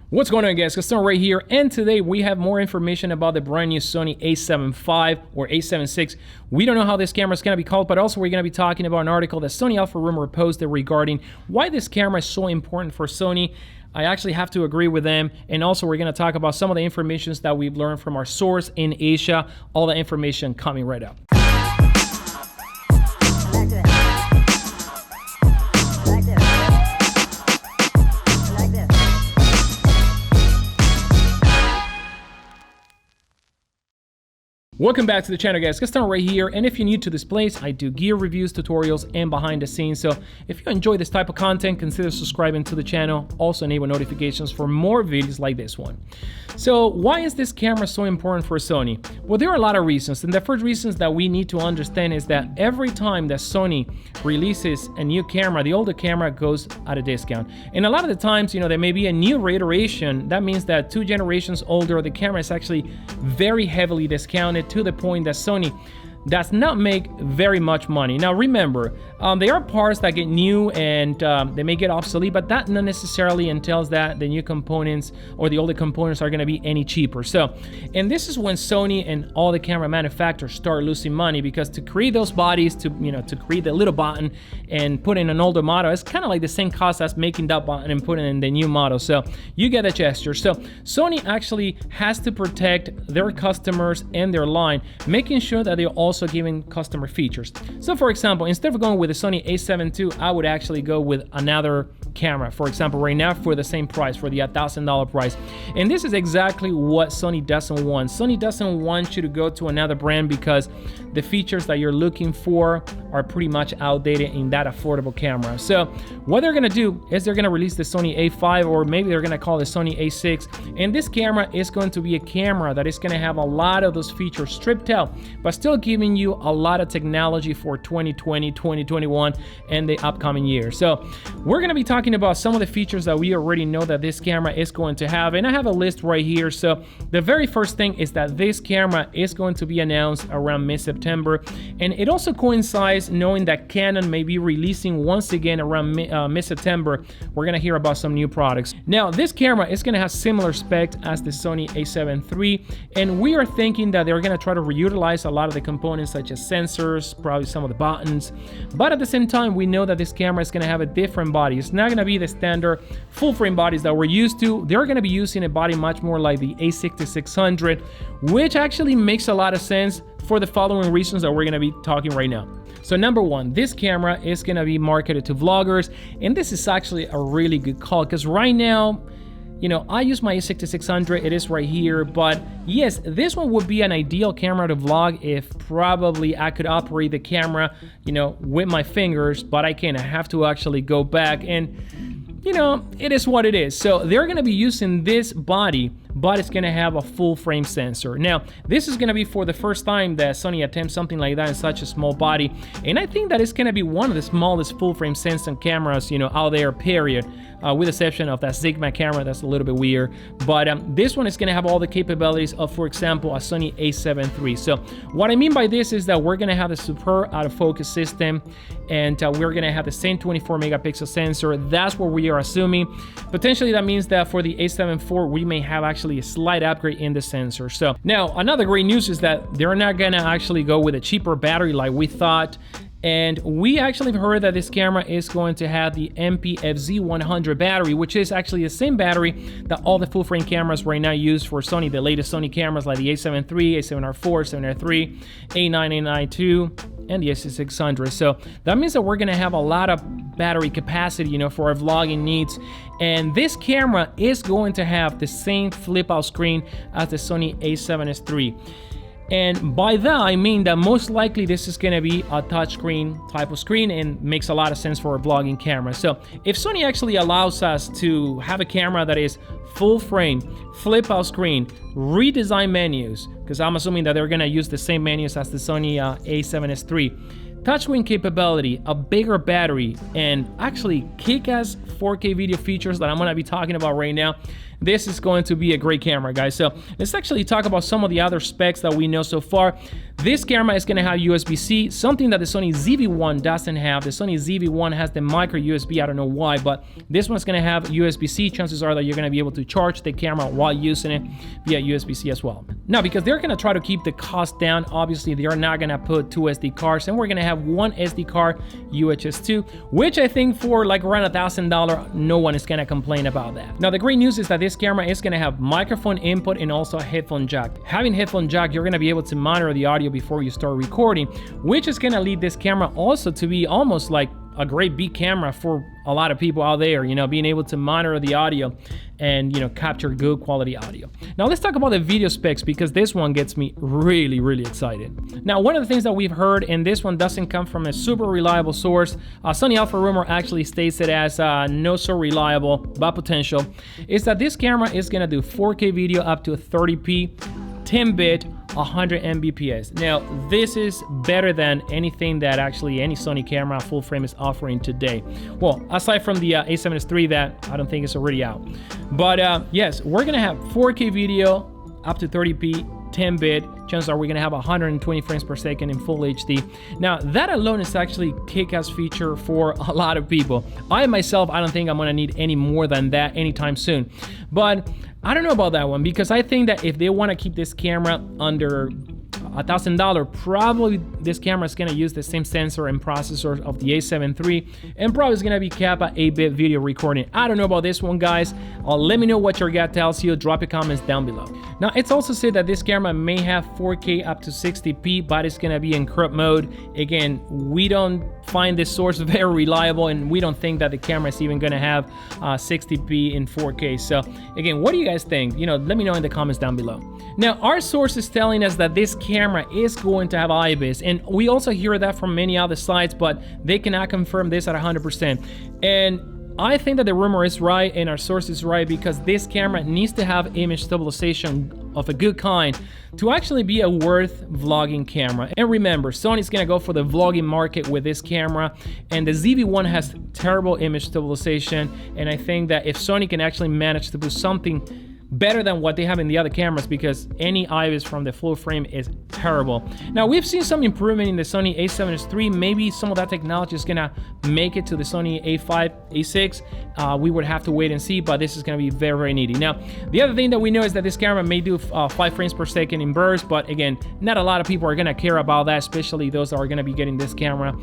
What's going on, guys? Customer right here, and today we have more information about the brand new Sony A7 V or A7 VI. We don't know how this camera is going to be called, but also we're going to be talking about an article that Sony Alpha Rumor posted regarding why this camera is so important for Sony. I actually have to agree with them, and also we're going to talk about some of the information that we've learned from our source in Asia. All the information coming right up. Welcome back to the channel, guys. Gaston right here, and if you're new to this place, I do gear reviews, tutorials, and behind the scenes. So if you enjoy this type of content, consider subscribing to the channel. Also enable notifications for more videos like this one. So why is this camera so important for Sony? Well, there are a lot of reasons, and the first reasons that we need to understand is that every time that Sony releases a new camera, the older camera goes at a discount. And a lot of the times, there may be a new reiteration. That means that 2 generations older, the camera is actually very heavily discounted, to the point that Sony does not make very much money. Now remember, there are parts that get new and they may get obsolete, but that not necessarily entails that the new components or the older components are going to be any cheaper. So, and this is when Sony and all the camera manufacturers start losing money, because to create those bodies, to create the little button and put in an older model, it's kind of like the same cost as making that button and putting in the new model. So you get the gesture. So Sony actually has to protect their customers and their line, making sure that they're also giving customer features. So for example, instead of going with the Sony A7 II, I would actually go with another camera, for example, right now for the same price, for the $1,000 price. And this is exactly what Sony doesn't want. Sony doesn't want you to go to another brand because the features that you're looking for are pretty much outdated in that affordable camera. So what they're gonna do is they're gonna release the Sony A5, or maybe they're gonna call it Sony A6, and this camera is going to be a camera that is gonna have a lot of those features stripped out, but still giving you a lot of technology for 2020, 2021, and the upcoming year. So we're gonna be talking about some of the features that we already know that this camera is going to have, and I have a list right here. So the very first thing is that this camera is going to be announced around mid-September, and it also coincides knowing that Canon may be releasing once again around mid-September. We're gonna hear about some new products. Now this camera is gonna have similar specs as the Sony A7 III, and we are thinking that they're gonna try to reutilize a lot of the components such as sensors, probably some of the buttons, but at the same time we know that this camera is gonna have a different body. It's not gonna be the standard full frame bodies that we're used to. They're gonna be using a body much more like the A6600, which actually makes a lot of sense for the following reasons that we're gonna be talking right now. So number one, this camera is gonna be marketed to vloggers, and this is actually a really good call, because right now, I use my A6600, it is right here, but yes, this one would be an ideal camera to vlog if probably I could operate the camera, with my fingers, but I can't. I have to actually go back, and it is what it is. So they're gonna be using this body, but it's gonna have a full frame sensor. Now, this is gonna be for the first time that Sony attempts something like that in such a small body, and I think that it's gonna be one of the smallest full frame sensor cameras, out there, period. With the exception of that Sigma camera, that's a little bit weird. But this one is gonna have all the capabilities of, for example, a Sony A7 III. So what I mean by this is that we're gonna have the super autofocus system, and we're gonna have the same 24 megapixel sensor. That's what we are assuming. Potentially that means that for the A7 IV, we may have actually a slight upgrade in the sensor. So now another great news is that they're not gonna actually go with a cheaper battery like we thought. And we actually heard that this camera is going to have the MPFZ100 battery, which is actually the same battery that all the full-frame cameras right now use for Sony, the latest Sony cameras like the A7 III, A7R4, A7R3, A9, A9 II, and the A600. So that means that we're going to have a lot of battery capacity, for our vlogging needs. And this camera is going to have the same flip-out screen as the Sony A7S III. And by that, I mean that most likely this is gonna be a touchscreen type of screen, and makes a lot of sense for a vlogging camera. So if Sony actually allows us to have a camera that is full frame, flip out screen, redesign menus, because I'm assuming that they're gonna use the same menus as the Sony A7S III, touchscreen capability, a bigger battery, and actually kick-ass 4K video features that I'm gonna be talking about right now, this is going to be a great camera, guys. So let's actually talk about some of the other specs that we know so far. This camera is going to have USB-C, something that the Sony ZV-1 doesn't have. The Sony ZV-1 has the micro USB. I don't know why, but this one's going to have USB-C. Chances are that you're going to be able to charge the camera while using it via USB-C as well. Now, because they're going to try to keep the cost down, obviously they are not going to put 2 SD cards, and we're going to have one SD card, UHS 2, which I think for like around $1,000, no one is going to complain about that. Now, the great news is that this camera is going to have microphone input and also a headphone jack. Having headphone jack, you're going to be able to monitor the audio before you start recording, which is going to lead this camera also to be almost like a great big camera for a lot of people out there, you know, being able to monitor the audio and, you know, capture good quality audio. Now let's talk about the video specs, because this one gets me really, really excited. Now, one of the things that we've heard, and this one doesn't come from a super reliable source, Sony Alpha Rumor actually states it as no so reliable but potential, is that this camera is gonna do 4K video up to 30p, 10-bit, 100 Mbps. Now, this is better than anything that actually any Sony camera full frame is offering today. Well, aside from the A7 III that I don't think is already out. But yes, we're gonna have 4K video up to 30p, 10-bit. Chances are we're gonna have 120 frames per second in full HD. Now, that alone is actually a kick-ass feature for a lot of people. I myself, I don't think I'm gonna need any more than that anytime soon. But I don't know about that one, because I think that if they want to keep this camera under $1,000, probably this camera is going to use the same sensor and processor of the A7 III, and probably is going to be capped at 8-bit video recording. I don't know about this one, guys. Let me know what your gut tells you. Drop your comments down below. Now, it's also said that this camera may have 4K up to 60p, but it's going to be in crop mode. Again, we don't find this source very reliable, and we don't think that the camera is even going to have 60p in 4K. So again, what do you guys think? You know, let me know in the comments down below. Now, our source is telling us that this camera is going to have IBIS, and we also hear that from many other sites, but they cannot confirm this at 100%. And I think that the rumor is right and our source is right, because this camera needs to have image stabilization of a good kind to actually be a worth vlogging camera. And remember, Sony's gonna go for the vlogging market with this camera, and the ZV-1 has terrible image stabilization, and I think that if Sony can actually manage to do something better than what they have in the other cameras, because any IBIS from the full frame is terrible. Now, we've seen some improvement in the Sony A7 III. Maybe some of that technology is gonna make it to the Sony A5 A6. We would have to wait and see, but this is gonna be very, very needy. Now, the other thing that we know is that this camera may do 5 frames per second in burst, but again, not a lot of people are gonna care about that, especially those that are gonna be getting this camera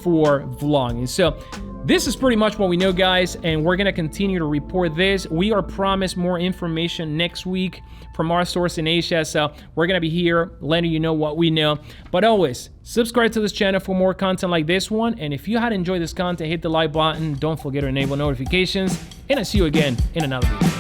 for vlogging. So this is pretty much what we know, guys, and we're gonna continue to report this. We are promised more information next week from our source in Asia, so we're gonna be here letting you know what we know. But always, subscribe to this channel for more content like this one, and if you had enjoyed this content, hit the like button, don't forget to enable notifications, and I'll see you again in another video.